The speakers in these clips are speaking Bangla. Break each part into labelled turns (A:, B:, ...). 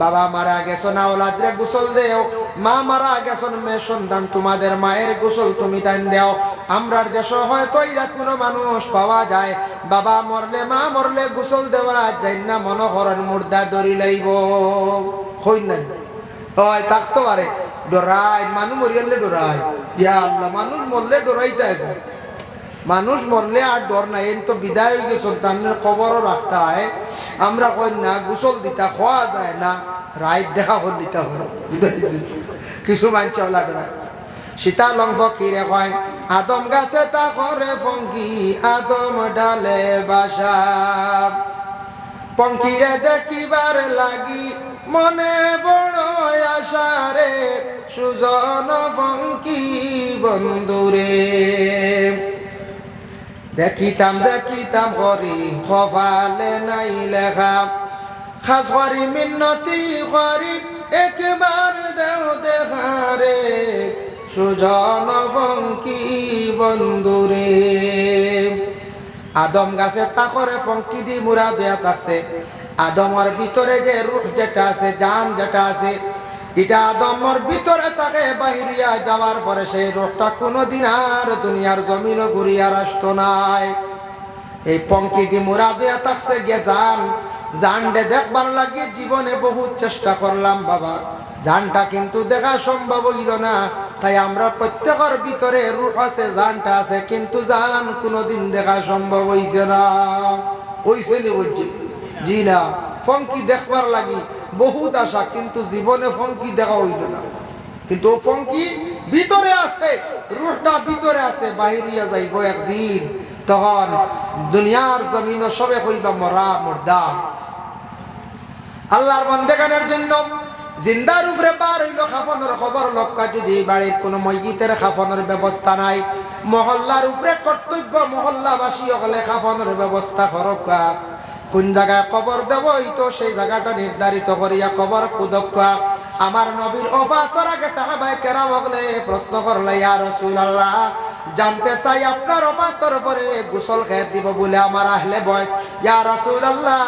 A: বাবা মারা গেছো না ওলাদরে গোসল দেও, মা মারা গেছো মেয়ে সন্তান তোমাদের মায়ের গোসল তুমি তান দেও। আমরার দেশ হয়তো এরা কোনো মানুষ পাওয়া যায় বাবা মরলে মা মরলে গোসল দেওয়া যায় না, মনোহরণ মুর্দা দড়ি লাইব হই না হয় থাকতে পারে ডরাই মানুষ মরিয়ালে ডরাই। ইয়া আল্লাহ, মানুষ মরলে ডরাইতে এখন, মানুষ মরলে আর ডর নাই। এন তো বিদায় হয়ে গেছে সন্তানের খবরও রাখতে হয়। আমরা কই না গোসল দিতা খাওয়া যায় না, রাইত দেখা হল দিতে পারো কিছু মানছে ওলা ডরায়। সীতা লঙ্ঘ কিরে কয় আদম গাছে তা করে ফঙ্কি আদম ডালে বাসা, পঙ্কিরে দেখিবার লাগি মনে বড় আশা রে, সুজন ফঙ্কি বন্ধুরে। দেখিতাম দেখিতাম করি কপালে নাই লেখা, খাস করি মিন্নতি করি একবার দেও দেখারে, সুজন ফঙ্কি বন্ধুরে। আদম গাছে তাকরে ফঙ্কি দি মুরা দেয়া থাকছে। আদমর ভিতরে যে রূহ যেটা আছে, জান যেটা আছে, এটা আদমর ভিতরে তাকে বাহিরিয়া যাওয়ার পরে সেই রূহটা কোনোদিন আর দুনিয়ার জমিনও ঘুরিয়ার আসতো নাই। এই পঙ্কি দি মুরা দেয়া থাকছে গে জান, জানডে দেখবার লাগে জীবনে বহু চেষ্টা করলাম বাবা, জানটা কিন্তু দেখা সম্ভব হইল না। তাই আমরা প্রত্যেকের ভিতরে রূহ আছে, জানটা আছে, কিন্তু জান কোনোদিন দেখা সম্ভব হইছে না। হইছে নি বলছি? জি না। ফঙ্কি দেখবার লাগি বহুত আশা, কিন্তু জীবনে ফঙ্কি দেখা হইল না। কিন্তু ও ফঙ্কি ভিতরে আছে, রূহটা ভিতরে আছে, বাহিরিয়া যাইব একদিন, তখন দুনিয়ার জমিন সবে কইবা মরা মুর্দা। আল্লাহর বান্দাগানের জন্য জিন্দার উপরে বার হইল খাফনের খবর লক্কা, যদি বাড়ির কোনো মসজিদের খাফনের ব্যবস্থা নাই, মহল্লার উপরে কর্তব্য মহল্লাবাসী হলে খাফনের ব্যবস্থা করকা। কোন জায়গায় কবর দেব তো সেই জায়গাটা নির্ধারিত করিয়া কবর কুদক্কা। আমার নবীর ওফাতের আগে সাহাবায়ে কেরাম হলে প্রশ্ন করলে ইয়া রাসূলুল্লাহ, জানতে চাই আপনার ওফাতের পরে গোসল খেয়ে দিব বলে আমার আহলে বয়, ইয়া রাসূলুল্লাহ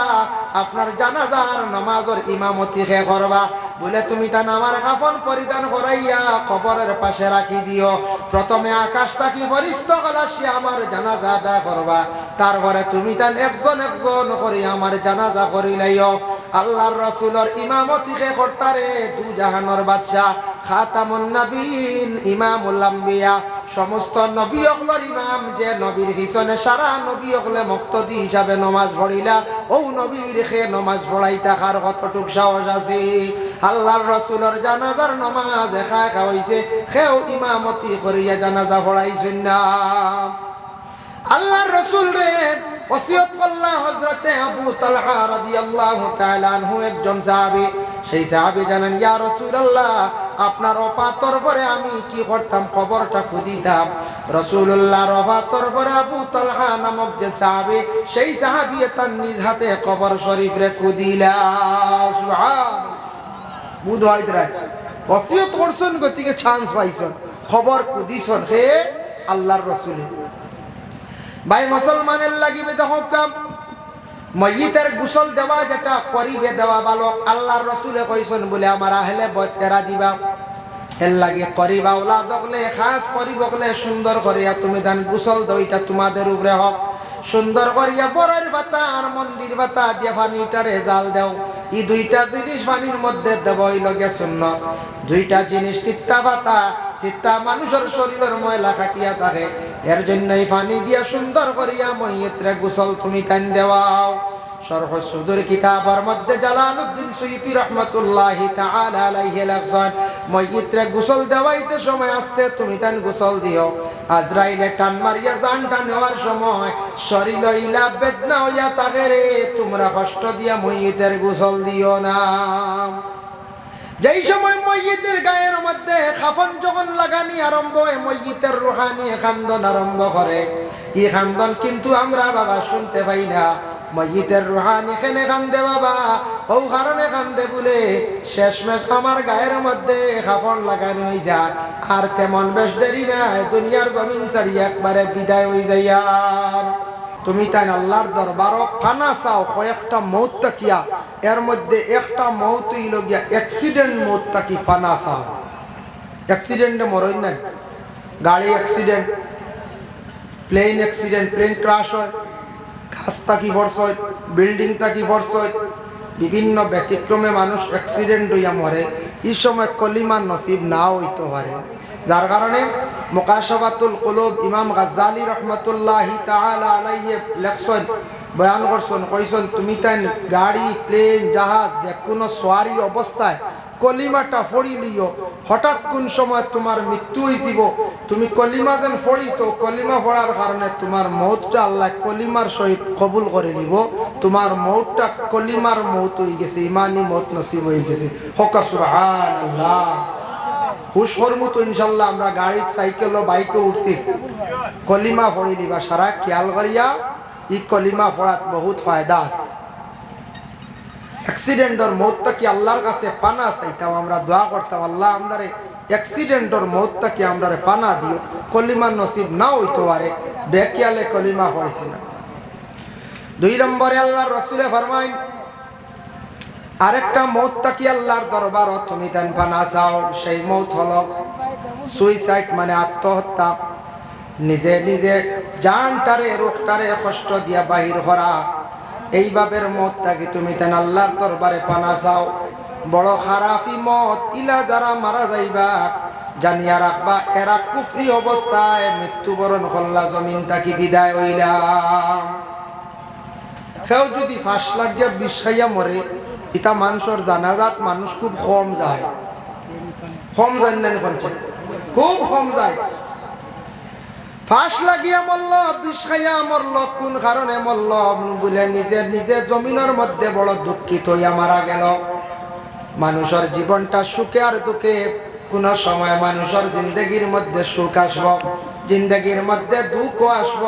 A: আপনার জানাজার নামাজের ইমামতি কে করবা বলে তুমি তা আমার কাফন পরিধান করাইয়া কবরের পাশে রাখি দিও। প্রথমে আকাশটা কি ফরিস্ত গলাসি আমার জানাজা আদা করবা, তারপরে তুমি তান একজন একজন করে আমার জানাজা করিলাইও। আল্লাহর রাসূলের ইমামতি কে করতারে দু জাহানের বাদশা খাতামুন নবীন ইমামুল আম্বিয়া, সমস্ত নবী হকলের ইমাম, যে নবীর পিছনে সারা নবী হকলে মুক্তদি হিসাবে নমাজ পড়িলা, ও নবীর খে নমাজ পড়াই থাকার কতটুক সাহস আছে? আল্লাহর রাসূলের জানাজার নমাজ একা একা হইছে, খেও ইমামতি করিয়া জানাজা পড়াইছেন না। আল্লাহর রাসূল রে ওসিয়ত করলা হযরতে আবু তালহা রাদিয়াল্লাহু তাআলা আনহু, একজন সাহাবী। সেই সাহাবী জানেন ইয়া রাসূলুল্লাহ আপনার ওফাতের পরে আমি কি করতাম, কবরটা খুদিতাম। রাসূলুল্লাহর ওফাতের পরে আবু তালহা নামক যে সাহাবী, সেই সাহাবী তার নিজ হাতে কবর শরীফ রে খুদিলা। সুবহানাল্লাহ। বুধওয়াইদরা ওসিয়ত করছেন, গতিকে চান্স পাইছেন, খবর খুদিছেন হে আল্লাহর রাসূল। ভাই মুসলমানের লাগিবে দেখো কাম ময়িতের গোসল দেওয়া যেটা করিবে দেওয়া ভালো, আল্লাহর রাসূলে কইছেন বলে আমার আহলে বয়তেরা দিবা। এর লাগে করিবা ওলা দকলে খাস করিব বলে সুন্দর করিয়া তুমি দান গোসল দাও, এটা তোমাদের উপরে হক। সুন্দর করিয়া বরের পাতা আর মন্দির পাতা দিয়ে পানিটারে জাল দাও। এই দুইটা জিনিস পানির মধ্যে দেব হইল গে সুন্নাত। দুইটা জিনিস তিত্তা পাতা, তিত্তা মানুষের শরীরের ময়লা কাটিয়া থাকে, এর জন্য এই পানি দিয়া সুন্দর করিয়া মইয়িতরে গোসল তুমি তান দেওয়াও। শরহ সুদুর কিতাবের মধ্যে জালালউদ্দিন সুয়ুতি রাহমাতুল্লাহি তাআলা আলাইহি লেখছেন, মইয়িতরে গোসল দেওয়াইতে সময় আসতে তুমি তান গোসল দিও। আজরাইলে টান মারিয়া জানটা নেওয়ার সময় শরীর ইলা বেদনা হইয়া থাকে রে, তোমরা কষ্ট দিয়া মইয়িতের গোসল দিও না। যেই সময় মইয়িতের গায়ের মধ্যে কাফন যখন লাগানি আরম্ভ হয়, মইয়িতের রুহানি খান্দন আরম্ভ করে। এই খান্দন কিন্তু আমরা বাবা শুনতে পাই না। মইয়িতের রুহানি কেনে কান্দে বাবা, ও কারণে কান্দে বলে শেষমেশ আমার গায়ের মধ্যে কাফন লাগানো হয়ে যায়, আর তেমন বেশ দেরি নাই দুনিয়ার জমিন ছাড়িয়ে একবারে বিদায় হয়ে যাইয়া। তুমি তাই আল্লাহর দরবার ফানা চাও কয়েকটা মৌত তাকিয়া, এর মধ্যে একটা মৌত হইল গিয়া অ্যাক্সিডেন্ট মৌত তাকি ফানা চাও। অ্যাক্সিডেন্টে মরই না, গাড়ি accident, plane accident, plane crash হয়, গাছ তাকি ফর্স হয়, বিল্ডিং তাকি ফর্স হয়, বিভিন্ন ব্যতিক্রমে মানুষ অ্যাক্সিডেন্ট হইয়া মরে। এই সময় কলিমার নসিব নাও হইতে পারে। যার কারণে মুকাশাফাতুল কুলুব ইমাম গাজ্জালি রহমতুল্লাহি তাআলা আলাইহি লেখছেন, বয়ান করছেন, কইছেন তুমি তাই গাড়ি প্লেন জাহাজ যে কোনো সোয়ারি অবস্থায় কলিমাটা ফড়ি লিও, হঠাৎ কোন সময় তোমার মৃত্যু হয়েছিল, তুমি কলিমা যেন ফড়িছ, কলিমা ফড়ার কারণে তোমার মৌতটা আল্লাহ কলিমার সহিত কবুল করে নিব, তোমার মৌতটা কলিমার মৌত হয়ে গেছে, ইমানি মৌত নসিব হয়ে গেছে। হকা সুবহানাল্লাহ। হুশ হরমতো ইনশাল্লাহ আমরা গাড়ি সাইকেল বাইকে উঠতে কলিমা ফড়ি দিবা, সারা খেয়াল করিয়া ই কলিমা ফড়াত বহুত ফায়দা আছে। অ্যাক্সিডেন্টর মৌতটা কি আল্লাহর কাছে পানা চাইতাম, আমরা দোয়া করতাম আল্লাহ আমরারে অ্যাক্সিডেন্টর মৌতটা কি আমরারে পানা দিও, কলিমার নসিব না হইতে পারে, বেকিয়ালে কলিমা পড়েছি না। 2 নম্বরে আল্লাহর রাসূলে ফরমাইন আরেকটা মৌতটা কি আল্লাহর দরবার তুমি দেন পানা চাও, সেই মৌত হলো সুইসাইড, মানে আত্মহত্যা। নিজে নিজে জানটারে রূহটারে কষ্ট দিয়া বাহির করা, এইভাবের মত থাকি তুমি তেন আল্লাহর দরবারে পানা চাও। বড় খারাপি মত, ইলা যারা মারা যাইবা জানিয়া রাখবা এরা কুফরি অবস্থায় মৃত্যুবরণ করলা, জমিন থাকি বিদায় হইলাম। কেউ যদি ফাঁস লাগিয়া বিষ খাইয়া মরে, ইতা মানুষের জানাজাত মানুষ খুব কম যায়, কম যায় না, খুব কম যায়। ফাঁস লাগিয়া মরল, বিষ খাইয়া মরল, কোন কারণে মরল বলে নিজের নিজের জমিনের মধ্যে বড় দুঃখিত হইয়া মারা গেল। মানুষের জীবনটা সুখে আর দুঃখে, কোন সময় মানুষের জিন্দগির মধ্যে সুখ আসব, জিন্দগির মধ্যে দুঃখ আসব।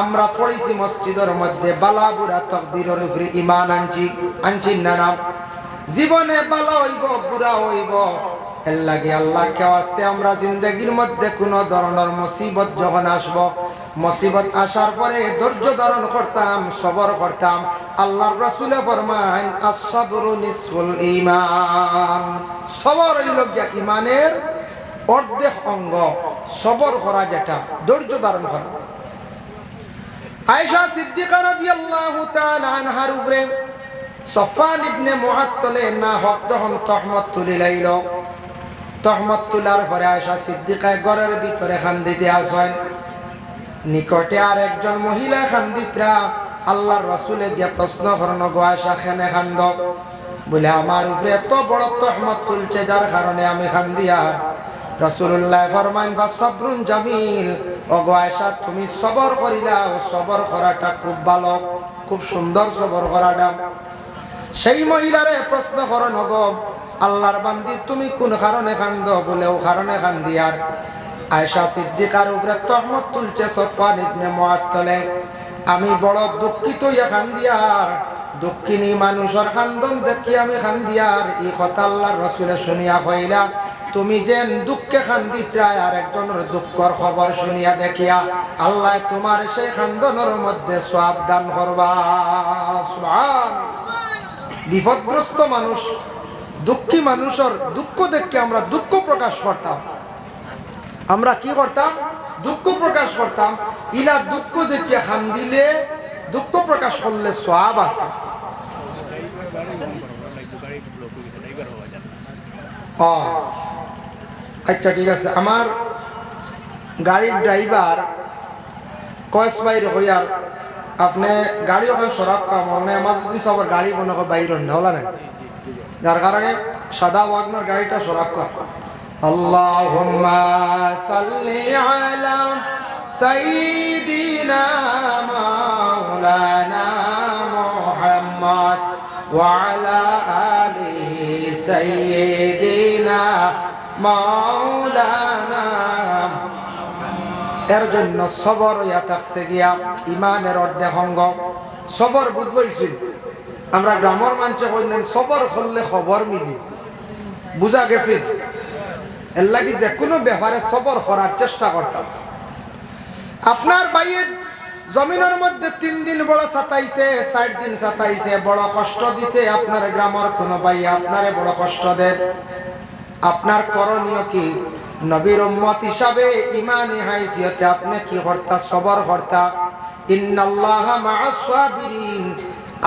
A: আমরা পড়েছি মসজিদের মধ্যে বালা বুড়া তকদিরের উপরে ইমান আনছি না নাম, জীবনে বালা হইব বুড়া হইব, এর লাগে আল্লাহ কেওয়াস্তে আমরা জিন্দগির মধ্যে কোনো ধরনের মুসিবত যখন আসব, মুসিবত আসার পরে ধৈর্য ধারণ করতাম, সবর করতাম। আল্লাহর রাসূলে ফরমান আস-সাবরু নিসফুল ঈমান, সবর হইল গিয়া ঈমানের অর্ধেক অঙ্গ। সবর করা যেটা, ধৈর্য ধারণ করা। আয়েশা সিদ্দিকা রাদিয়াল্লাহু তাআলা আনহার উপরে সফওয়ান ইবনে মুআত্তালে না হক যখন তহমত তুলে লাইল, তহমত তোলার পরে আয়েশা সিদ্দিকা ঘরের ভিতরে খান্দিতে আসেন। নিকটে আর একজন মহিলা খান্দিতরা আল্লাহর রাসূলে গিয়ে প্রশ্ন করেন, গো আয়েশা কেনে খান্দ? বলে আমার উপরে এত বড় তহমত তুলছে যার কারণে আমি খান্দি। আর রাসূলুল্লাহ ফরমান ফাসবরুন জামিল, ও গো আয়েশা তুমি সবর করিলা, সবর করাটা খুব ভালো, খুব সুন্দর সবর করাটা। সেই মহিলারে প্রশ্ন করেন, গো আল্লাহর বান্দি তুমি কোন কারণে কান্দ? বলে ও কারণে কান্দি। আর আয়েশা সিদ্দিকার উপরে তহমত তুলছে সফওয়ান ইবনে মুআত্তালে, আমি বড় দুঃখিত ইয়া কান্দি। আর দুঃখিনী মানুষের কান্দন দেখি আমি কান্দি। আর এই কথা আল্লাহর রাসূলে শুনিয়া কইলা, তুমি যেন দুঃখে কান্দিত্রা আর একজনের দুঃখর খবর শুনিয়া দেখিয়া আল্লাহ তোমার সেই কান্দনের মধ্যে সওয়াব দান করবা। সুবহানাল্লাহ। বিপদগ্রস্ত মানুষ, দুঃখী মানুষের দুঃখ দেখে আমরা দুঃখ প্রকাশ করতাম, আমরা কি করতাম? দুঃখ প্রকাশ করতাম। ইলা দুঃখ দেখে কান্দিলে, দুঃখ প্রকাশ করলে সওয়াব আছে। আচ্ছা ঠিক আছে। আমার গাড়ির ড্রাইভার কয়েস বাইর হইয়ার আপনি গাড়ি ওখানে সরাব কাম মানে আমার যদি সবার গাড়ি মনে হয় বাইর না হলা না, যার কারণে সাদা ওয়াগনার গাড়িটা সরাব কাম। আল্লাহুম্মা সাল্লি আলা সাইয়্যিদিনা মাওলানা মুহাম্মদ ওয়া আলা আলি সাইয়্যিদিনা মাওলানা। এর জন্য সবর হইয়া থাকছে গিয়া ইমানের অর্ধেক অঙ্গ। সবর বুঝবইছিল আমরা গ্রামের মানুষে কইলেন সবর করলে খবর মিলি, বুঝা গেছে। এর লাগি যে কোনো ব্যাপারে সবর করার চেষ্টা করতাম। আপনার ভাইয়ের জমিনের মধ্যে 3 দিন বড় সাতাইছে, 4 দিন সাতাইছে, বড় কষ্ট দিছে। আপনার গ্রামের কোনো ভাই আপনারে বড় কষ্ট দেন, আপনার করণীয় কি? নবীর উম্মত হিসাবে ইমানি হাইসিয়তে আপনি কি করতা? সবর করতা। ইন্নাল্লাহা মা'আস সাবিরিন,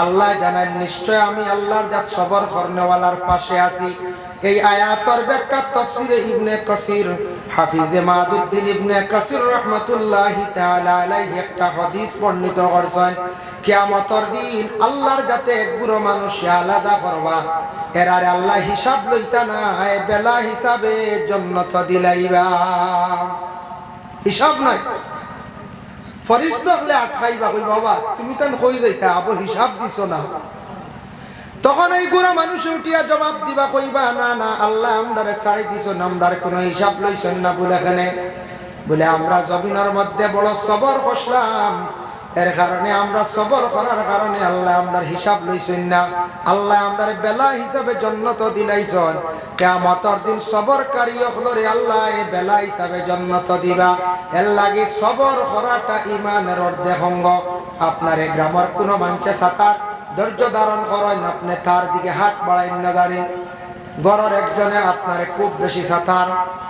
A: আল্লাহ জানেন নিশ্চয় আমি আল্লাহর জাত সবর করনেওয়ালার পাশে আছি। এই আয়াতের ব্যাখ্যা তাফসীরে ইবনে কাসির হাফিজে মাদুদ্দিন ইবনে কাসির রাহমাতুল্লাহি তাআলা আলাইহি একটা হাদিস বর্ণিত করেছেন, কিয়ামতের দিন আল্লাহর জাতে এক বুড়ো মানুষ আলাদা করবা, এরারে আল্লাহ হিসাব লইতা না, বেলা হিসাবে জান্নাত দিলাইবা। হিসাব নাই, ফরিস্তা হলে আটকাইবা, কই বাবা তুমি তো কই যাইতা আবু হিসাব দিছো না। তখন এই গুণা মানুষ উঠিয়া জবাব দিবা, কইবা না না আল্লাহ আমরারে ছাড়ি দিছো না, আমরার কোনো হিসাব লইছেন না। বলে এখানে বলে আমরা জমিনের মধ্যে বড় সবর করলাম, এর কারণে আমরা সবর করার কারণে আল্লাহ আমরার হিসাব লইছেন না। আল্লাহ আমরার বেলা হিসাবে জান্নাত দিলাইছেন। কিয়ামতের দিন সবরকারী হলরে আল্লাহ এই বেলা হিসাবে জান্নাত দিবা। এর লাগি সবর করাটা ঈমানের অর্ধেক অঙ্গ। আপনার এই গ্রামের কোনো মানুষে সাতার ধৈর্য ধারণ করেন, আপনি তার দিকে হাত বাড়াইন না জানেন। গড়ের একজনে আপনারে খুব বেশি সাতার,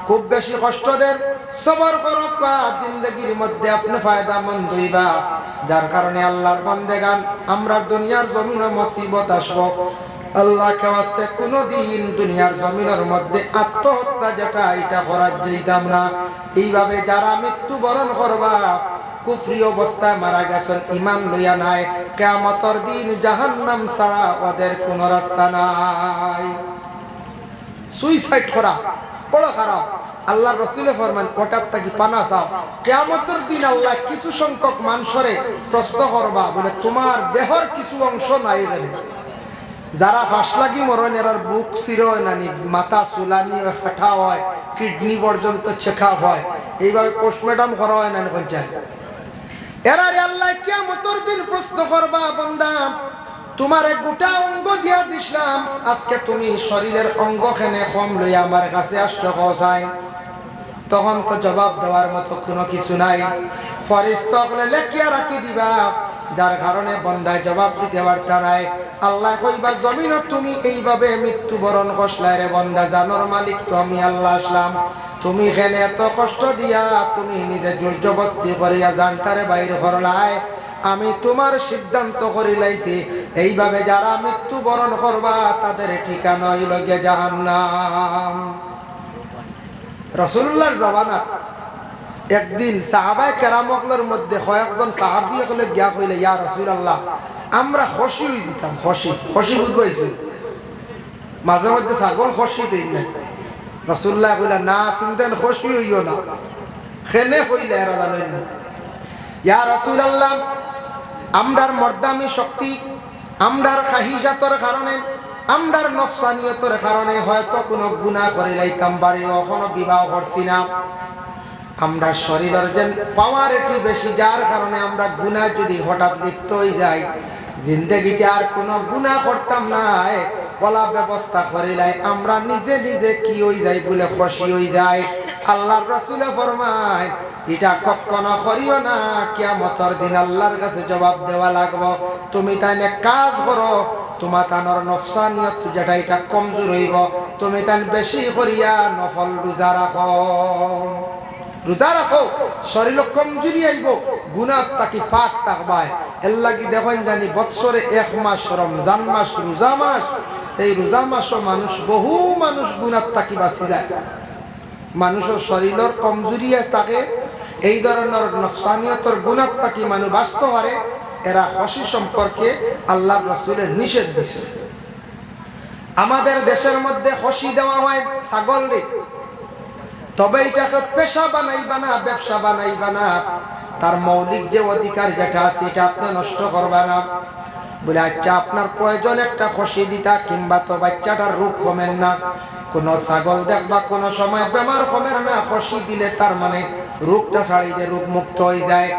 A: খুব বেশি কষ্ট দেন, সবর করবা, জিন্দগির মধ্যে আপনি ফায়দা মন্দ হইবা। যার কারণে আল্লাহর বান্দেগান আমরা দুনিয়ার জমিনে মুসিবত আসবো, আল্লাহকে ওয়াস্তে কোনোদিন দুনিয়ার জমিনের মধ্যে আত্মহত্যা যেটা এটা করার যাইতাম না। এইভাবে যারা মৃত্যুবরণ করবা, কুফরি অবস্থায় মারা গেছেন, ইমান লইয়া নাই, কিয়ামতের দিন জাহান্নাম ছাড়া ওদের কোনো রাস্তা নাই। সুইসাইড করা বড় খারাপ। আল্লাহ রসুলে ফরমান ওটার তাকি পানা চাও। কিয়ামতের দিন আল্লাহ কিছু সংখ্যক মানুষরে প্রশ্ন করবা, বলে তোমার দেহর কিছু অংশ নাই গেলে। যারা ফাঁস লাগি মরণ এরার বুক চিরয় নানি, মাথা চুলানি হাঁটা হয়, কিডনি পর্যন্ত চেকা হয়, এইভাবে পোস্টমর্টম করা হয় না পঞ্চায়েত। এরারে আল্লাহ কিয়ামতের দিন প্রশ্ন করবা, বান্দা তোমার এক গোটা অঙ্গ দিয়া দিছিলাম, আজকে তুমি শরীরের অঙ্গ খেনে কম লইয়া আমার কাছে আসছো কসাই। তখন তো জবাব দেওয়ার মতো কোনো কিছু নাই। ফরিস্তা হলে লেখিয়া রাখি দিবা, যার কারণে বন্দায় জবাব দিতে পারতা নাই। আল্লাহ কইবা জমিন তুমি এইভাবে মৃত্যুবরণ করলা রে বন্দা, জানোর মালিক তো আমি আল্লাহ আসলাম। তুমি এখানে এত কষ্ট দিয়া তুমি নিজে জোরজবস্তি করিয়া জানতারে বাইরে করলাই, আমি তোমার সিদ্ধান্ত করে লাইছি এইভাবে যারা মৃত্যুবরণ করবা তাদের ঠিকানা হইল গিয়ে জাহান্নাম। রাসূলুল্লাহর জামানাত একদিন সাহাবায়ে কেরামকলের মধ্যে কয়েকজন সাহাবী হলে গিয়া কইলে, ইয়া রাসূলুল্লাহ আমরা খুশি হয়ে যেতাম। খুশি বুঝবাইছি, মাঝে মধ্যে ছাগল খুশি দিন না। রাসূলুল্লাহ কইলা না তুমি তো খুশি হইও না, খেনে হইলে এরা জানেন না। ইয়া রাসূলুল্লাহ আমরার মর্দামি শক্তি, আমরার খাহিজাতর কারণে, আমরার নফসানিয়তের কারণে হয়তো কোনো গুনাহ করে লাইতাম বাড়ি, কখনো বিবাহ করছি না। আমরা শরীরের যেন পাওয়ার এটি বেশি, যার কারণে আমরা গুনাহ যদি হঠাৎ লিপ্ত হয়ে যাই, জিন্দগিতে আর কোনো গুনাহ করতাম না, বলা ব্যবস্থা করিলাই আমরা নিজে নিজে কি হয়ে যাই বলে খুশি হয়ে যায়। আল্লাহর রাসূলে ফরমায় এটা কখনো করিও না, কিয়ামতের দিন আল্লাহর কাছে জবাব দেওয়া লাগবো। তুমি তাই কাজ করো, তোমার তানোর নফসানিয়ত যেটা এটা কমজোর হইব, তুমি তান বেশি করিয়া নফল রোজা রাখো। রোজা রাখো, শরীর কমজোরি আইব, গুনাহ তাকি পাক থাকবায়। এর লাগি দেখেন জানি বৎসরে 1 মাস রমজান মাস, রোজা মাস, সেই রোজা মাসও মানুষ বহু মানুষ গুনাহ তাকি বাঁচি যায়। মানুষের শরীরের কমজোরি থাকে, এই ধরনের নফসানিয়তের গুনাহ তাকি মানুষ বাঁচতে পারে। এরা খুশি সম্পর্কে আল্লাহর রাসূলের নিষেধ দিয়েছে। আমাদের দেশের মধ্যে খুশি দেওয়া হয় ছাগল রে, তবে এটাকে পেশা বানাইবা না, ব্যবসা বানাইবা না, তার মৌলিক যে অধিকার যেটা আছে এটা আপনি নষ্ট করবা না। বলে আচ্ছা আপনার প্রয়োজন একটা খুশি দিতা, কিংবা তো বাচ্চাটার রোগ কমেন না। কোনো ছাগল দেখবা কোনো সময় বেমার কমের না, খুশি দিলে তার মানে রোগটা ছাড়িয়ে রোগ মুক্ত হয়ে যায়।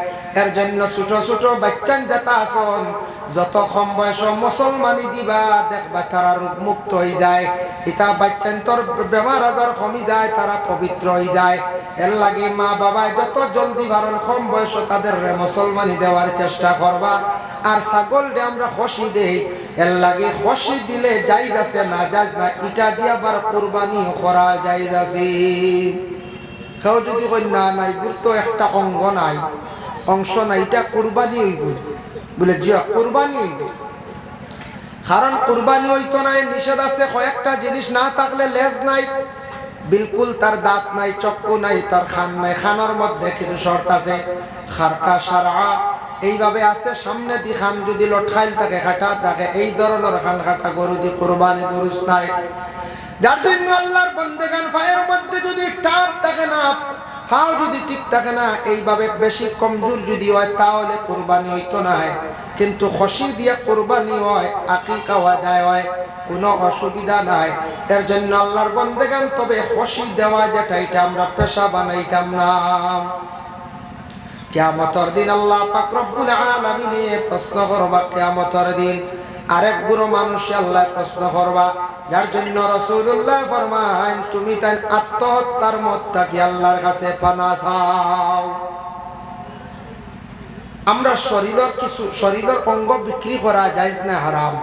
A: এর জন্য ছোট ছোট বাচ্চান যেটা আসন যত কম বয়স মুসলমানি দিবা দেখবা তারা রোগ মুক্ত হয়ে যায়, ইতা বাচ্চান তোর বেমার আজার কমি যায়, তারা পবিত্র হয়ে যায়। এর লাগে মা বাবা যত জলদি পারেন কম বয়স তাদের মুসলমানি দেওয়ার চেষ্টা করবা। আর ছাগল দিয়ে আমরা খসি দেই, এর লাগে খসি দিলে জায়েজ আছে না জায়েজ না, ইটা দিয়ে আবার কুরবানি করা জায়েজ আছে। কেউ যদি কই না নাই গুরুত্ব একটা অঙ্গ নাই অংশ নাই, এটা কুরবানি হইব বলে জি কুরবানি হইব। কারণ কুরবানি হইতো নাই নিষেধ আছে, কয়েকটা জিনিস না থাকলে লেজ নাই, বিলকুল তার দাঁত নাই, চক্ষু নাই, তার খান নাই, খানোর মধ্যে কিছু শর্ত আছে, খারকা সারা এইভাবে আছে। সামনে দি খান যদি লটখাইল থাকে খাটা থাকে, এই ধরনের খান খাটা গরু দি কুরবানি দুরুস্ত নাই। যার জন্য আল্লাহর বান্দাগান পায়ের মধ্যে যদি টাপ থাকে না, ফাও যদি ঠিক থাকে না, এইভাবে বেশি কমজোর যদি হয় তাহলে কুরবানি হইতো না। কিন্তু খসি দিয়ে কুরবানি হয়, আকিকা আদায় হয়, কোনো অসুবিধা নাই। এর জন্য আল্লাহর বান্দাগান তবে খসি দেওয়া যেটা এটা আমরা পেশা বানাইতাম না। কিয়ামতের দিন আল্লাহ পাক রব্বুল আলামিন প্রশ্ন করবা, কিয়ামতের দিন আরেক গুরু মানুষ আল্লাহ প্রশ্ন করবা। যার জন্য রাসূলুল্লাহ ফরমান তুমি তাই আত্মহত্যার মত থাকি আল্লাহর কাছে পানা চাও। আমরা শরীরের কিছু শরীরের অঙ্গ বিক্রি করা জায়েজ না হারাম?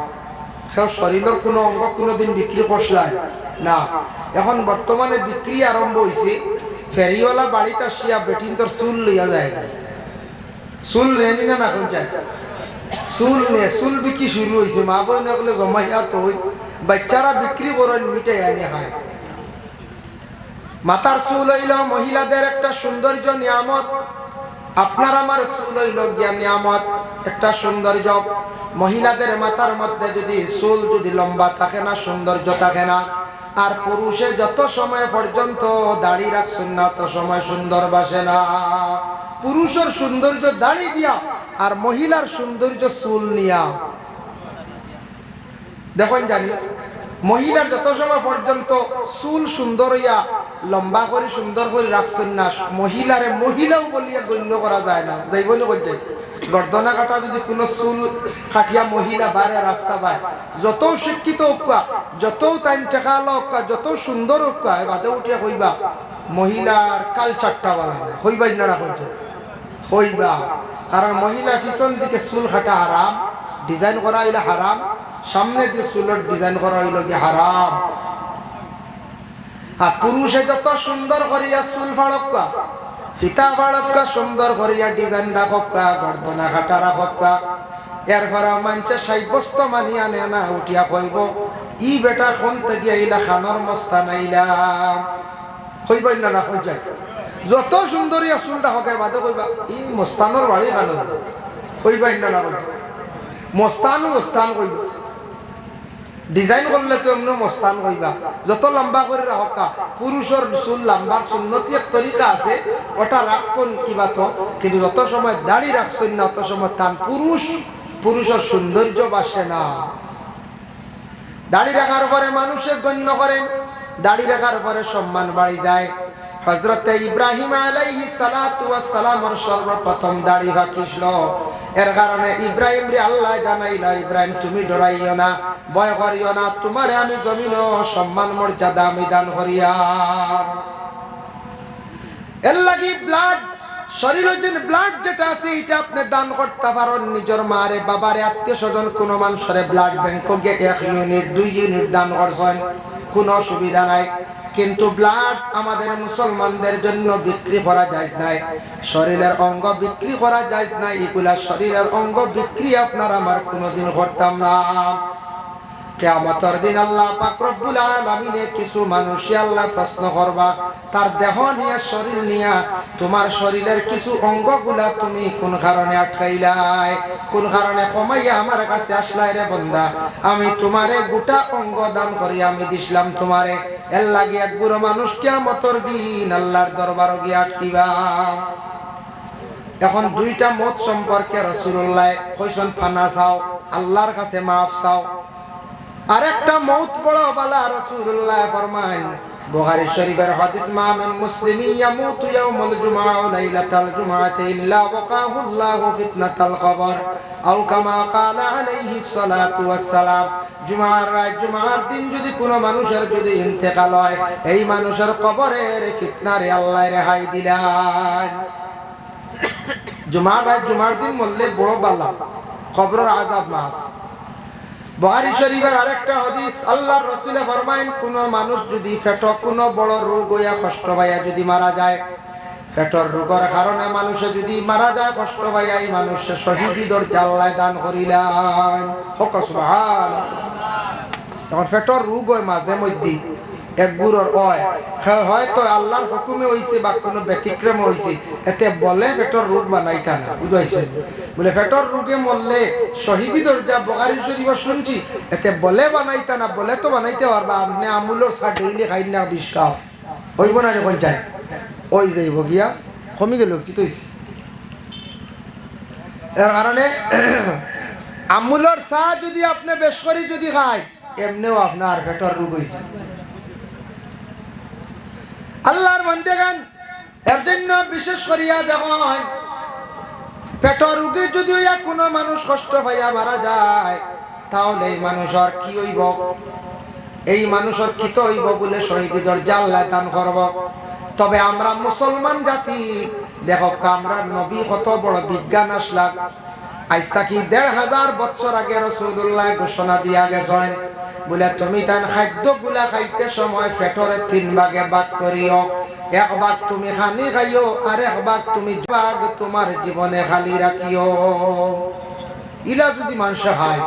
A: কেউ শরীরের কোনো অঙ্গ কোনোদিন বিক্রি করছিলেন না। এখন বর্তমানে বিক্রি আরম্ভ হয়েছে, ফেরিওয়ালা বাড়িতে আসিয়া বেটিন তোর চুল লইয়া যায়, চুল নেনি না এখন চাই চুল নে, চুল বিক্রি শুরু হয়েছে। মা বোন এগুলো জমাইয়া তো বাচ্চারা বিক্রি করেন মিটাই আনি খায়। মাথার চুল হইল মহিলাদের একটা সৌন্দর্য নিয়ামত। আপনার আমার চুল হইল গিয়া নিয়ামত, একটা সৌন্দর্য। মহিলাদের মাথার মধ্যে যদি চুল যদি লম্বা থাকে না, সৌন্দর্য থাকে না। আর পুরুষে যত সময় পর্যন্ত দাড়ি রাখছেন না তত সময় সুন্দর বাসে না। পুরুষের সৌন্দর্য দাড়ি দিয়া আর মহিলার সৌন্দর্য চুল নিয়া। দেখুন জানি মহিলার যত সময় পর্যন্ত চুল সুন্দর হইয়া লম্বা করে সুন্দর করে রাখছেন না, মহিলারে মহিলাও বলিয়া গণ্য করা যায় না। যাইব না বলছে গর্দনা কাটা যদি কোনো চুল কাটিয়া মহিলা বারে রাস্তা পায়, যত শিক্ষিত হোকা, যত টাইম টেকা হোকা, যত সুন্দর হোকা, বাদে উঠিয়া কইবা মহিলার কালচারটা বলা না, হইবাই না রাখছে হইবা। কারণ মহিলা পিছন দিকে চুল কাটা হারাম, ডিজাইন করা হইলে হারাম, সামনে দিয়ে চুলের ডিজাইন করা হইল কি হারাম। আর পুরুষে যত সুন্দর করিয়া চুল ফাড়ক্কা, ফিতা ফাড়ক্কা, সুন্দর করিয়া ডিজাইন রাখক্কা, গর্দনা কাটা রাখক্কা, এরপরে মানছে সাব্যস্ত মানি আনে না, উঠিয়া কইব ই বেটা কোন থেকে আইলা, খানোর মস্তা নাইলাম, কইবাই না না কই যায়। যত সুন্দরিয়া চুলটা হকে বাদে কইবা ই মস্তানোর বাড়ি খানোর, কইবাই না না কই মস্তান মস্তান কইবা। ডিজাইন করলে তো এমনি মস্তান কইবা। যত লম্বা করে রাখা, পুরুষের চুল লম্বার সুন্নতি এক তরিকা আছে, ওটা রাখছেন কিবা তো, কিন্তু যত সময় দাড়ি রাখছেন না অত সময় তান পুরুষের সৌন্দর্য বাসে না। দাড়ি রাখার পরে মানুষে গণ্য করেন, দাড়ি রাখার পরে সম্মান বাড়ি যায়। হযরতে ইব্রাহিম আলাইহিস সালাতু ওয়াস সালামের সর্বপ্রথম দাড়ি রাখিছিল। এর কারণে ইব্রাহিম রে আল্লাহ জানাইলা, ইব্রাহিম তুমি ডরাইও না, ভয় করিও না, তোমারে আমি জমিন সম্মান মর্যাদা আমি দান করিয়াম। এর লাগি ব্লাড শরীরের যে ব্লাড যেটা আছে এটা আপনি দান করতে পারেন। নিজের মারে বাবারে আত্মীয় স্বজন কোনো মানুষের ব্লাড ব্যাংক গিয়ে 1 ইউনিট 2 ইউনিট দান করছেন, কোনো অসুবিধা নাই। কিন্তু ব্লাড আমাদের মুসলমানদের জন্য বিক্রি করা যায় নাই, শরীরের অঙ্গ বিক্রি করা যায় নাই। এগুলা শরীরের অঙ্গ বিক্রি আপনার আমার কোনোদিন করতাম না। কিয়ামতের দিন আল্লাহ পাক রব্বুল আলামিনে কিছু মানুষ আল্লাহ প্রশ্ন করবা, তার দেহ নিয়ে শরীর নিয়ে, তোমার শরীরের কিছু অঙ্গগুলা তুমি কোন কারণে আটকাইলাই, কোন কারণে কমাইয়া আমার কাছে আসলাই রে বন্দা, আমি তোমারে গোটা অঙ্গ দান করি আমি দিছিলাম তোমারে। এর লাগে এক বুড়ো মানুষ কিয়ামতের দিন আল্লাহর দরবার গিয়ে আটকিবা। এখন দুইটা মত সম্পর্কে রাসূলুল্লাহ কইছেন ফানা চাও, আল্লাহর কাছে মাফ চাও। আরেকটা মউত বড় বালা রাসূলুল্লাহ ফরমান বুখারী শরীফের হাদিস মা মিন মুসলিমিন ইয়ামুতু ইয়াউমাল জুমআ ওয়া লাইলাতাল জুমআতি ইল্লা ওয়াকাহু আল্লাহু ফিতনাতাল কবর আও কামা ক্বালা আলাইহিস সালাতু ওয়াস সালাম। জুমার দিন যদি কোনো মানুষের যদি ইন্তেকাল হয়, এই মানুষের কবরের ফিতনারে আল্লাহ রেহাই দিলেন। জুমার দিন মরলে বড় বালা, কবরের আযাব মাফ। বুখারী শরীফের আরেকটা হাদিস আল্লাহর রাসূল ফরমায়েন কোন মানুষ যদি পেটে কোনো বড় রোগ হইয়া কষ্ট পাইয়া যদি মারা যায়, পেটের রোগের কারণে মানুষ যদি মারা যায় কষ্ট পাইয়া, এই মানুষের শহীদি দরজা আল্লাহ দান করিলেন। হক সুবহানাল্লাহ। যখন পেটের রোগ হয় মাঝে মধ্যে এক গুরুর হয়তো আল্লাহর হুকুমে হইছে বা কোনো ব্যতিক্রম হইছে, এতে বলে পেটের রোগ বানাইতা না, বুঝাইছে বলে পেটের রোগে মরলে শহীদি দরজা বুখারী শরীফ শুনছি, এতে বলে বানাইতা না, বলে তো বানাইতে পারবা। আপনি আমুলের চা ডেইলি খাই না, বিষ খাও হইব না এখন চাই ওই যাইব গিয়া কমি গেল কি তৈছি। এর কারণে আমুলের চা যদি আপনি বেশ করে যদি খায়, এমনিও আপনার পেটের রোগ হয়েছে। আল্লাহর বান্দাগণ, এর জন্য বিশেষ করিয়া দেখেন পেটের রোগে যদি কোনো মানুষ কষ্ট পাইয়া মারা যায়, তাহলে এই মানুষের কি হইব? এই মানুষের কি তো হইব বলে শহীদি দরজা আল্লাহ দান করব। তবে আমরা মুসলমান জাতি দেখো, আমরা নবী কত বড় বিজ্ঞান আসলাম। আজ থাকি ১৫০০ বছর আগে রাসূলুল্লাহ ঘোষণা দিয়া গেছেন বলে তুমি তান খাদ্যগুলা খাইতে সময় পেটরে ৩ ভাগে ভাগ করিও। এক ভাগ তুমি খানি খাইও, আর এক ভাগ তুমি ভাগ তোমার জীবনে খালি রাখিও। ইলা যদি মানুষ খায়,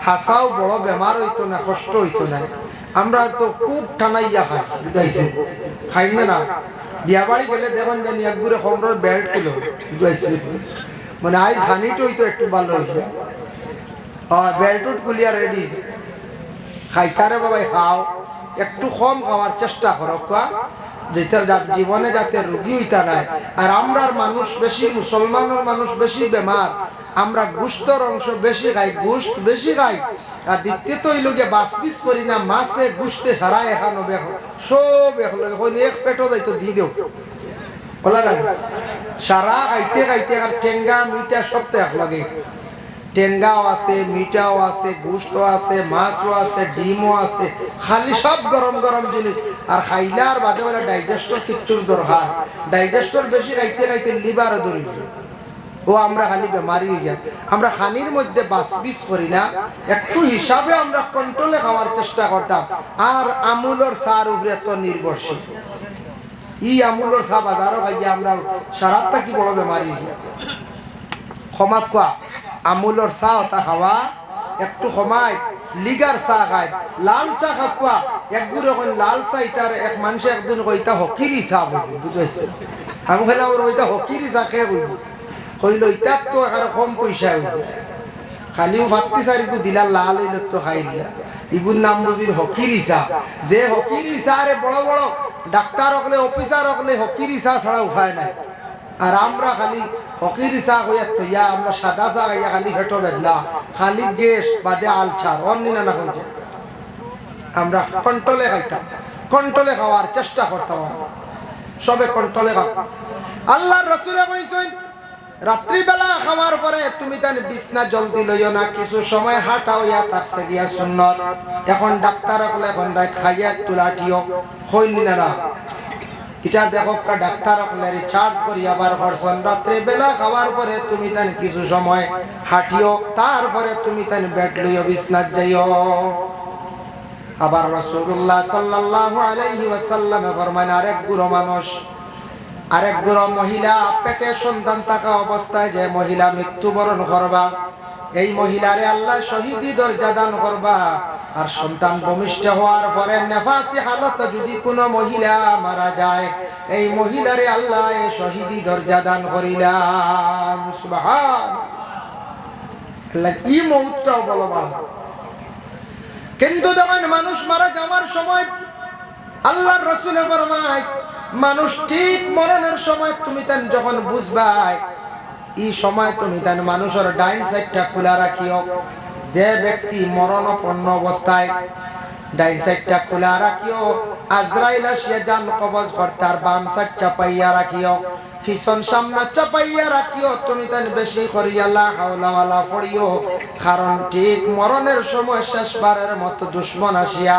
A: হাসাও বড় বেমার হইতো না, কষ্ট হইতো না। আমরা তো খুব টানাইয়া খাই, বুঝাইছে খাই না। বিয়া বাড়ি গেলে দেখুন জানি একগুড়ে খমরের বেল্ট কিলো, বুঝাইছে মানে আজ খানিটা হইতো একটু ভালো হইয়া বেল্ট উঠ গুলিয়া রেডি খাইতারে বাবাই খাও, একটু কম খাওয়ার চেষ্টা করো, যেটা জীবনে যাতে রোগী হইতা নাই। আর আমরার মানুষ বেশি, মুসলমানের মানুষ বেশি বেমার, আমরা গোশতের অংশ বেশি খাই, গোশত বেশি খাই। আর দ্বিতীয়ত হইল গিয়ে বাসপিস করি না, মাছে গোশতে সারা এখানো সব এখন এক পেটও যাইতো দি দেও বলা না, সারা খাইতে খাইতে আর টেঙ্গা মিঠা সব তো এক লাগে। টেঙ্গাও আছে, মিঠাও আছে, গোশত আছে, মাছও আছে, ডিমও আছে, খালি সব গরম গরম জিনিস। আর খাইলে আর বাদে বলে ডাইজেস্টর কিচ্ছুর দরকার, ডাইজেস্টর বেশি খাইতে খাইতে লিভারও ধরে ও আমরা খালি বেমারি হয়ে যায়। আমরা খানির মধ্যে বাসবিস করি না, একটু হিসাবে আমরা কন্ট্রোলে খাওয়ার চেষ্টা করতাম। আর আমুলের চার উপরে তো নির্ভরশীল, ই আমুলের চা বাজারও খাইয়া আমরা সারাটা কি বড় বেমারি হয়ে যায়। ক্ষমা কোয়া আমুলের চা ওটা খাওয়া একটু সময় লিগার চা খায়, লাল চা খাওয়া একগুলো এখন লাল চা। ইতার এক মানুষ একদিন কইতা হকিরি চা বুঝি, বুঝাইছে আমি খেলাম ওইটা হকিরি চা খেয়ে কইব, কইল ইতার তো আর কম পয়সা হয়েছে, খালিও ভাতটি চারিকু দিলা লাল হইল তো খাইলা, ইগুর নাম বুঝির হকিরি চা। যে হকিরি চা রে বড় বড় ডাক্তার হকলে অফিসার হকলে হকিরি চা ছাড়া উপায় নাই। আর আমরা খালি হকিরি চা হইয়া থইয়া আমরা সাদা চা খাইয়া খালি পেটো বেদনা, খালি গ্যাস বাদে আলছার অন্য না শুনছে। আমরা কন্ট্রোলে খাইতাম, কন্ট্রোলে খাওয়ার চেষ্টা করতাম, সবে কন্ট্রোলে খাও। আল্লাহর রাসূলে কইছেন রাত্রিবেলা খাওয়ার পরে তুমি তান বিছনা জলদি লইও না, কিছু সময় হাঁটা হইয়া থাকছে গিয়া সুন্নত। এখন ডাক্তার হকলে এখন রাত খাইয়া তুলাটিও হইনি না, এটা দেখো ডাক্তার হকলে রিচার্জ করি আবার করছেন। রাত্রিবেলা খাওয়ার পরে তুমি তান কিছু সময় হাঁটিও, তারপরে তুমি তান বেড লইও, বিছনাত যাইও। আবার রাসূলুল্লাহ সাল্লাল্লাহু আলাইহি ওয়াসাল্লাম ফরমান আরেক গুরু মানুষ, আরেক গুরু মহিলা পেটে সন্তান থাকা অবস্থায় যে মহিলা মৃত্যুবরণ করবা, এই মহিলারে আল্লাহ শহীদি দরজা দান করবা। আর সন্তান ভূমিষ্ঠ হওয়ার পরে নেফাসি হালত যদি কোনো মহিলা মারা যায়, এই মহিলারে আল্লাহ শহীদি দরজা দান করিলেন। সুবহানাল্লাহ, এই মউতটাও বলো ভালো। কিন্তু যখন মানুষ মারা যাওয়ার সময় আল্লাহর রাসূল ফরমায় মানুষ ঠিক মরণের সময় তুমি তান যখন বুঝবাই, এই সময় তুমি তান মানুষের ডাইন সাইডটা খোলা রাখিও, যে ব্যক্তি মরণাপন্ন অবস্থায় ডাইন সাইডটা খোলা রাখিও, আজরাইল আসিয়া জান কবজ কর্তার বাম সাইড চাপাইয়া রাখিও, পিছন সামনা চাপাইয়া রাখিও। তুমি তান বেশি করিয়া লা হাওলা ওয়ালা পড়িও, কারণ ঠিক মরণের সময় শেষবারের মতো দুশ্মন আসিয়া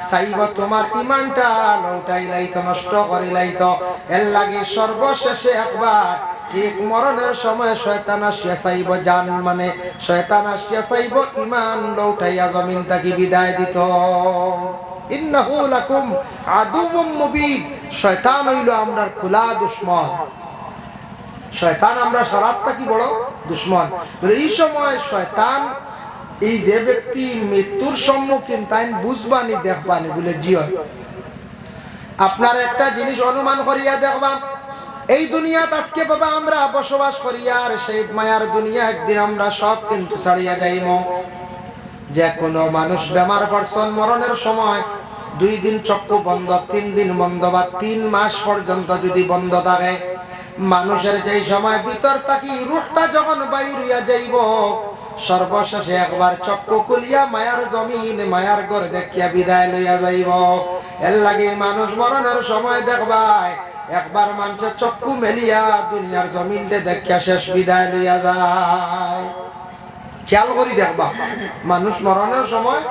A: চাইব তোমার ইমানটা লৌটাই লাইতো, নষ্ট করি লাইতো। এর লাগে সর্বশেষে একবার ঠিক মরণের সময় শয়তান আসিয়া চাইব জান, মানে শয়তান আসিয়া চাইব ইমান লৌটাইয়া জমিন তাকে বিদায় দিত। ইন্নাহু লাকুম আদুউম মুবিন। শয়তান হইল আমরার খোলা দুশ্মন। শয়তান আমরা সারাতটা কি বড় দুশ্মন। এই সময় শয়তান এই যে ব্যক্তি মৃত্যুর সম্মুখীন তাই বুঝবানি দেখবানি বলে জিয়। আপনার একটা জিনিস অনুমান করিয়া দেখবা, এই দুনিয়াত আজকে বাবা আমরা বসবাস করিয়া আর সেই মায়ার দুনিয়া একদিন আমরা সব কিন্তু ছাড়িয়া যাইব। যে কোনো মানুষ বেমার পড়ছন, মরণের সময় 2 দিন চক্ষু বন্ধ, 3 দিন বন্ধ বা 3 মাস পর্যন্ত যদি বন্ধ থাকে, মানুষের যেই সময় ভিতর থাকি রূহটা যখন বাইর হইয়া যাইব, সর্বশেষে একবার চক্ষু খুলিয়া মায়ার জমিন মায়ার ঘর দেখিয়া বিদায় লইয়া যাইব। এর লাগে মানুষ মরণের সময় দেখবায় একবার মানুষের চক্ষু মেলিয়া দুনিয়ার জমিনতে দেখিয়া শেষ বিদায় লইয়া যায়। খেয়াল করি দেখবা, মানুষ মরণের সময়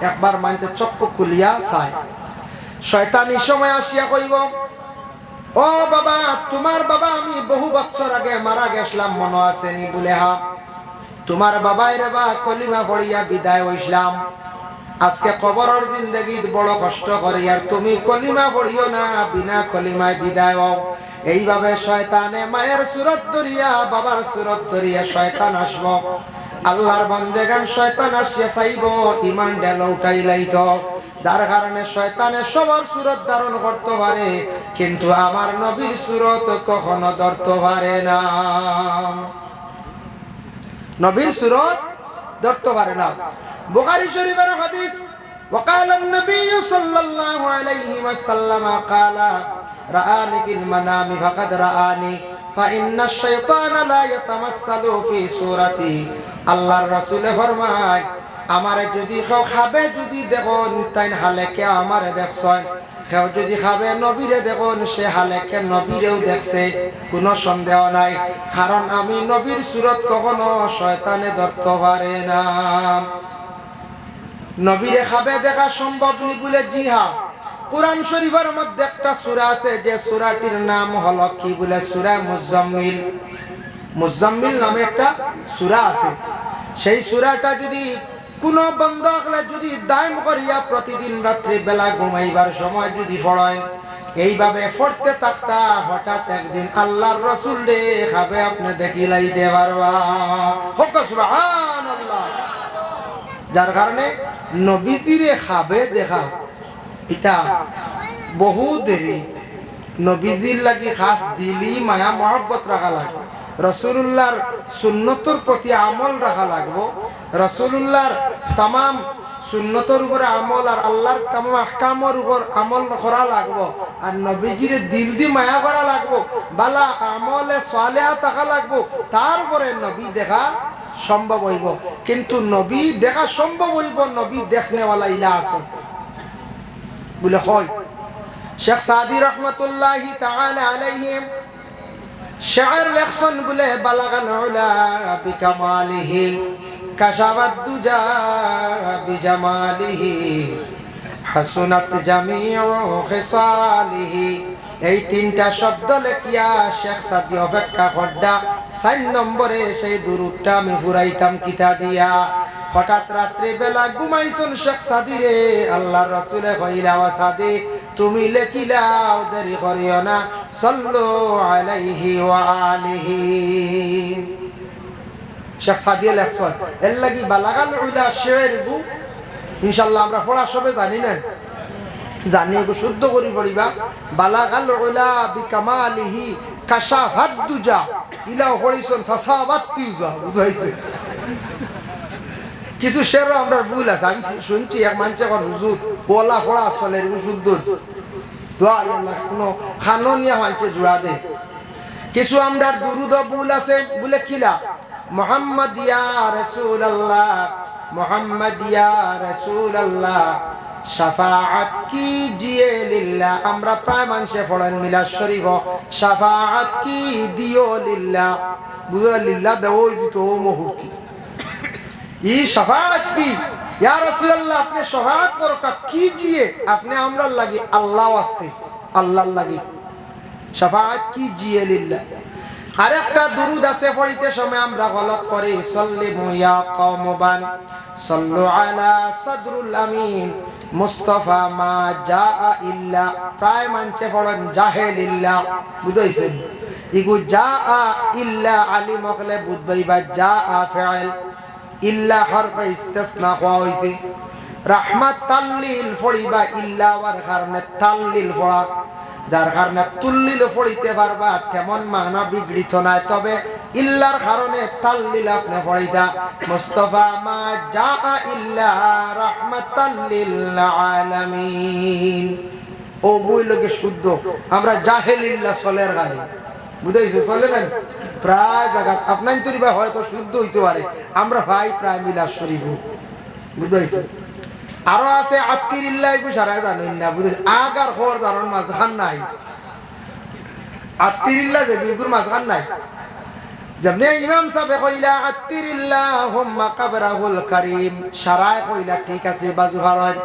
A: একবার মানুষের চক্ষু খুলিয়া চায়। শয়তান এই সময় আসিয়া কইব, ও বাবা, তোমার বাবা আমি বহু বছর আগে মারা গেছিলাম, মনে আসেনি? বলে হা। তোমার বাবাই রে বা কলিমা পড়িয়া বিদায় হইছিলাম, আজকে কবরের জিন্দগি বড় কষ্ট করি, আর তুমি কলিমা পড়িও না, বিনা কলিমায় বিদায় হও। এইভাবে শয়তানে মায়ের সুরত ধরিয়া বাবার সুরত ধরিয়া শয়তান আসব। আল্লাহর বান্দেগান শয়তান আসিয়া চাইব ইমান ডেল উঠাই লাইত, যার কারণে শয়তানে সবার সুরত ধারণ করতে পারে, কিন্তু আমার নবীর সুরত কখনো ধরতে পারে না। নবীর সুরত ধরতে পারে না। বুখারী শরীফের হাদিস, وقال النبي صلى الله عليه وسلم قال رآني في المنام فقد رآني فإن الشيطان لا يتمثل في صورتي। আল্লাহর রাসূল ফরমায়, আমারে যদি কেউ খাবে যদি দেখুন তাই হালেকে আমারে দেখছেন, কেউ যদি খাবে নবীরে দেখুন সে হালেকে নবীরেও দেখছে, কোনো সন্দেহ নাই, কারণ আমি নবীর সুরত কখনো শয়তানে ধরতে পারে না। নবীরে খাবে দেখা সম্ভব নি বলে জি হ্যাঁ, কুরআন শরীফের মধ্যে একটা সূরা আছে যে সূরাটির নাম হলো কি বলে, সূরা মুজাম্মিল। মুজাম্মিল নামে একটা সূরা আছে। সেই সূরাটা যদি কোনো বন্ধ হলে যদি দায়ম করিয়া প্রতিদিন রাত্রি বেলা ঘুমাইবার সময় যদি পড়েন, এইভাবে পড়তে থাকতা, হঠাৎ একদিন আল্লাহর রাসূল রে খাবে আপনি দেখিলাইতে পারবা। হোক সুবহানাল্লাহ। যার কারণে নবীজিরে খাবে দেখা এটা বহু দেরি। নবীজির লাগি খাস দিলি মায়া মহব্বত রাখা লাগবে, রাসূলুল্লাহর সুন্নতর প্রতি আমল রাখা লাগবো, রাসূলুল্লাহর তামাম সুন্নতর উপরে আমল আর আল্লাহর তামাম আহকামের উপর আমল করা লাগবো, আর নবীজির দিল দি মায়া করা লাগবো, বালা আমলে সালেহা থাকা লাগবো, তারপরে নবী দেখা সম্ভব হইব। কিন্তু নবী দেখা সম্ভব হইব নবী দেখনেওয়ালা ইলা আছে বলে হয়। শেখ সাদি রহমতুল্লাহি তাআলা আলাইহি শায়ের লেখছেন বলে, বালাগাল উলা বিকামালিহি কাশাবাদ দুজা বিজামালিহি হাসুনাত জামিউ খিসালিহি। এই 3টা শব্দ লেখিয়া শেখ সাদি অপেক্ষা করডা 4 নম্বরে সেই দুরুদটা আমি ফুরাইতাম কিতা দিয়া। হঠাৎ রাত্রি বেলা ঘুমাইছুন শেখ সাদি রে, আল্লাহর রাসূলে কইলা, ওয়া সাদি তুমি লেখিলাও দেরি করিও না, সাল্লু আলাইহি ওয়া আলিহি। শেখ সাদি লেখছেন এর লাগি বালাগাল উলা শের গু ইনশাআল্লাহ আমরা পড়া সবে জানি না, জানি গো শুদ্ধ করি পড়িবা। বালাগাল উলা বিকামালিহি কাশাফাদ দুজা, ইলাও পড়িছন সাসাবাত তিউজা, বুঝাইছে। কিছু শেরও আমরা ভুল আছে, আমি শুনছি এক মানুষে কর হুজুর ওলা পড়া আসলে শুদ্ধ দোয়া আল্লাহ কোনো খাননিয়া মানুষে জোড়া দে। কিছু আমরা দুরুদ ভুল আছে বলে কিলা, মুহাম্মদ ইয়া রাসূলুল্লাহ মোহাম্মদ ইয়া রাসূলুল্লাহ শাফাআত কিজিয়ে লিল্লাহ। আমরা প্রায় মানুষে পড়েন মিলাদ শরীফ, শাফাআত কি দিও লিল্লাহ, বুঝা লিল্লাহ দেও দিত মুহূর্তে ই শাফাআত কি ইয়া রাসূলুল্লাহ আপনি শাফাআত করো কিজিয়ে, আপনি আমরা লাগি আল্লাহ ওয়াস্তে, আল্লাহর লাগি শাফাআত কিজিয়ে লিল্লাহ। আরেকটা দুরুদ আছে পড়িতে সময় আমরা গলত করি, সাল্লিমু ইয়া কওমবান সাল্লু আলা সাদরুল আমিন মুস্তাফা মা জাআ ইল্লা। প্রায় মানছে পড়েন জাহেলিল্লাহ, বুঝাইছেন ইগু জাআ ইল্লা আলিম হলে বুঝবাইবা জাআ ফাইল, ইল্লা হরফে ইস্তিসনা হওয়া হইছে। রাহমাত তাল্লিল ফড়িবা ইল্লা ওয়ার কারণে তাল্লিল ফড়া, যার কারণে তুল্লিল ফড়িতে পারবা তেমন মানা বিগড়িত নাই, তবে ইল্লার কারণে তাল্লিল আপনি ফড়িতা। মুস্তাফা মা জাআ ইল্লা রাহমাতাল লিল আলামিন। ও বই লোকে শুদ্ধ, আমরা জাহেলিল্লাহ চলের গালি, বুঝাইছে চলে না প্রায় জায়গা আপনার তরিবা হয়তো শুদ্ধ হইতে পারে, আমরা ভাই প্রায় মিলাদ শরীফ, বুঝাইছে। আরো আছে আত্তিরিল্লাহ সারা জানেন না, বুঝে আগার খবর জানার মাঝখান নাই, আত্তিরিল্লাহ যে বিগুর মাঝখান নাই। যেমনি ইমাম সাহেব কইলা আত্তিরিল্লাহুম্মা কাবরাহুল কারীম, সারায় কইলা ঠিক আছে বাজু হারায়,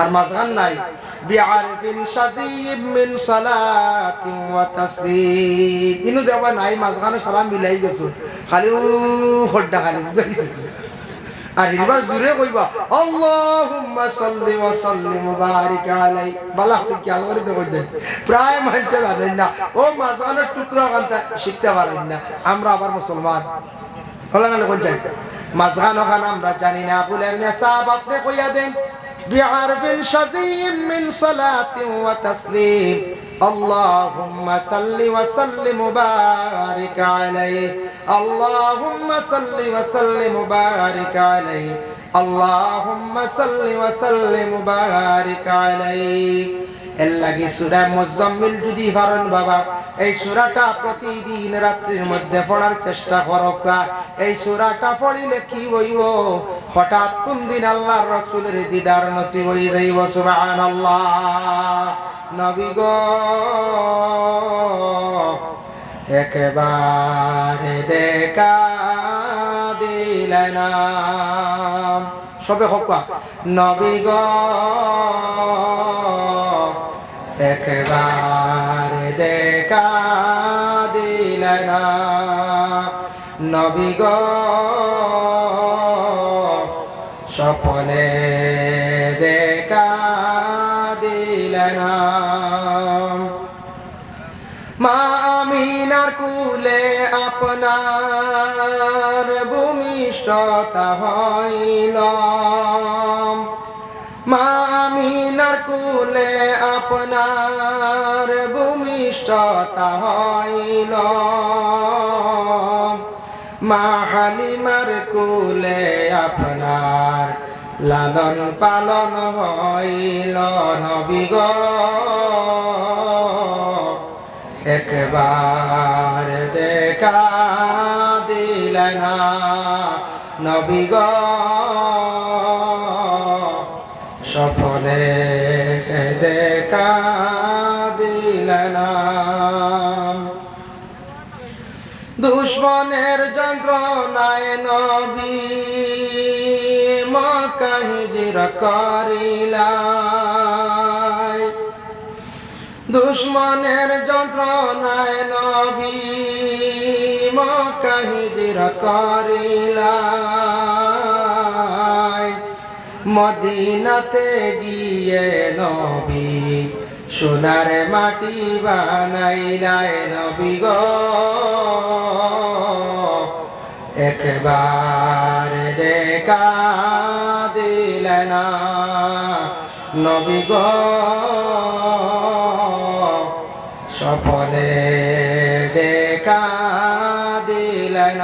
A: আর মাঝখান নাই বিআরফিন শাযীব মিন সালাতিন ওয়া তাসলিম, ইনু দেবা নাই মাঝখানে সারা মিলাই গেছে, খালি হড্ডা খালি, বুঝাইছে। আর এবার জুড়ে কইবা আল্লাহুম্মা সাল্লি ওয়া সাল্লিম ওয়া বারিক আলাইহি, বালা কি আল্লাহর দেব দেন প্রায় মানতে জানেন না, ও মাঝখানের টুকরা কান্তা শিখতে পারেন না। আমরা আবার মুসলমান হলো না কোন চাই মাঝখান ওখানে আমরা জানি না, বলে এমনি সাহাব আপনি কইয়া দেন বিআরফিন শাযীম মিন সালাতিন ওয়া তাসলিম আল্লাহুম্মা সাল্লি ওয়া সাল্লিম ওয়া বারিক আলাইহি, আল্লাহুম্মা সাল্লি ওয়া সাল্লিম ওয়া বারিক আলাইহি, আল্লাহুম্মা সাল্লি ওয়া সাল্লিম ওয়া বারিক আলাইহি। এর লাগি সূরা মুজাম্মিল যদি পারেন বাবা, এই সূরাটা প্রতিদিন রাত্রির মধ্যে পড়ার চেষ্টা করবা। এই সূরাটা পড়িলে কি হইব, হঠাৎ কোন দিন আল্লাহর রাসূলের দিদার নসিব হয়ে যাইব। সুবহানাল্লাহ। নবী গো একবারে দেখা দিলেন, সবে হকা নবী গো একবারে দেখা দিলেন, নবী গো স্বপ্নে দেখা দিলেন। মা আমিনার কুলে আপনার ভূমিষ্ঠতা হইল, মা আমিনার কুলে আপনার ভূমিষ্ঠতা হইল, মা হালিমার কুলে আপনার লালন পালন হইল। নবী গো একবার দেখা দিলেন, নবী গো স্বপ্নে দেখা দিলেন। দুশ্মনের যন্ত্রণায় নবী মক্কা হিজরত করিলাই, দুশ্মনের যন্ত্রণায় নবী মক্কা হিজরত করিলাই, মদিনাতে গিয়ে নবী সোনার মাটি বানাইলাই। নবী গো একবার দেখা দিলেন, নবী গো স্বপ্নে দেখা দিলেন।